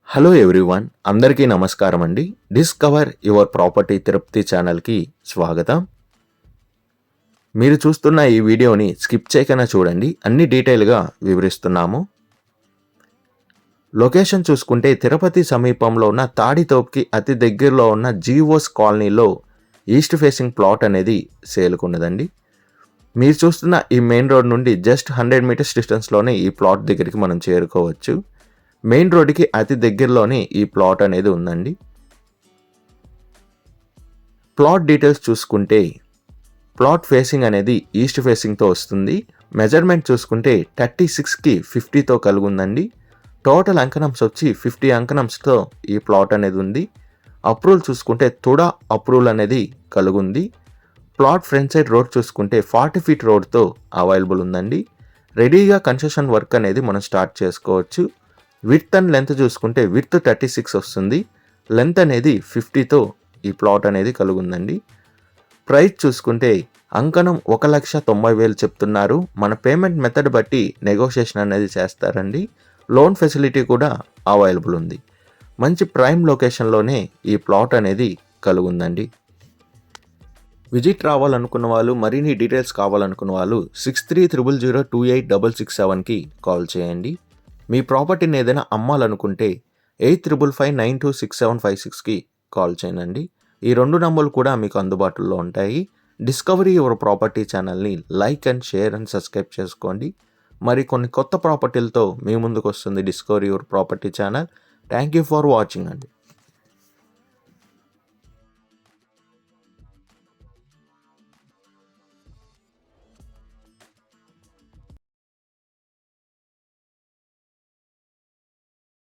Hello everyone, అందరికీ నమస్కారం అండి. డిస్కవర్ యువర్ ప్రాపర్టీ తిరుపతి ఛానల్కి స్వాగతం. మీరు చూస్తున్న ఈ వీడియోని స్కిప్ చేయకుండా చూడండి, అన్ని డీటెయిల్గా వివరిస్తున్నాము. లొకేషన్ చూసుకుంటే తిరుపతి సమీపంలో ఉన్న తాడితోపుకి అతి దగ్గరలో ఉన్న జీవోస్ కాలనీలో ఈస్ట్ ఫేసింగ్ ప్లాట్ అనేది సేల్కున్నదండి. మీరు చూస్తున్న ఈ మెయిన్ రోడ్ నుండి జస్ట్ 100 మీటర్స్ డిస్టెన్స్లోనే ఈ ప్లాట్ దగ్గరికి మనం చేరుకోవచ్చు. మెయిన్ రోడ్డుకి అతి దగ్గరలోనే ఈ ప్లాట్ అనేది ఉందండి. ప్లాట్ డీటెయిల్స్ చూసుకుంటే ప్లాట్ ఫేసింగ్ అనేది ఈస్ట్ ఫేసింగ్తో వస్తుంది. మెజర్మెంట్ చూసుకుంటే 36కి 50తో కలుగుందండి. టోటల్ అంకణమ్స్ వచ్చి 50 అంకణమ్స్తో ఈ ప్లాట్ అనేది ఉంది. అప్రూవల్ చూసుకుంటే తుడా అప్రూవల్ అనేది కలుగుంది. ప్లాట్ ఫ్రంట్ సైడ్ రోడ్ చూసుకుంటే 40 ఫీట్ రోడ్తో అవైలబుల్ ఉందండి. రెడీగా కన్స్ట్రక్షన్ వర్క్ అనేది మనం స్టార్ట్ చేసుకోవచ్చు. విడ్త్ అండ్ లెంత్ చూసుకుంటే విడ్త్ 36 వస్తుంది, లెంత్ అనేది 50తో ఈ ప్లాట్ అనేది కలుగుందండి. ప్రైస్ చూసుకుంటే అంకణం 1,90,000 చెప్తున్నారు. మన పేమెంట్ మెథడ్ బట్టి నెగోషియేషన్ అనేది చేస్తారండి. లోన్ ఫెసిలిటీ కూడా అవైలబుల్ ఉంది. మంచి ప్రైమ్ లొకేషన్లోనే ఈ ప్లాట్ అనేది కలుగుందండి. విజిట్ రావాలనుకున్న వాళ్ళు, మరిన్ని డీటెయిల్స్ కావాలనుకున్న వాళ్ళు 6300028667కి కాల్ చేయండి. మీ ప్రాపర్టీని ఏదైనా అమ్మాలనుకుంటే 8355926756కి కాల్ చేయండి. ఈ 2 నంబర్లు కూడా మీకు అందుబాటులో ఉంటాయి. డిస్కవరీ యువర్ ప్రాపర్టీ ఛానల్ని like and share and subscribe చేసుకోండి. మరి కొన్ని కొత్త ప్రాపర్టీలతో మీ ముందుకు వస్తుంది discovery your property channel. Thank you for watching అండి.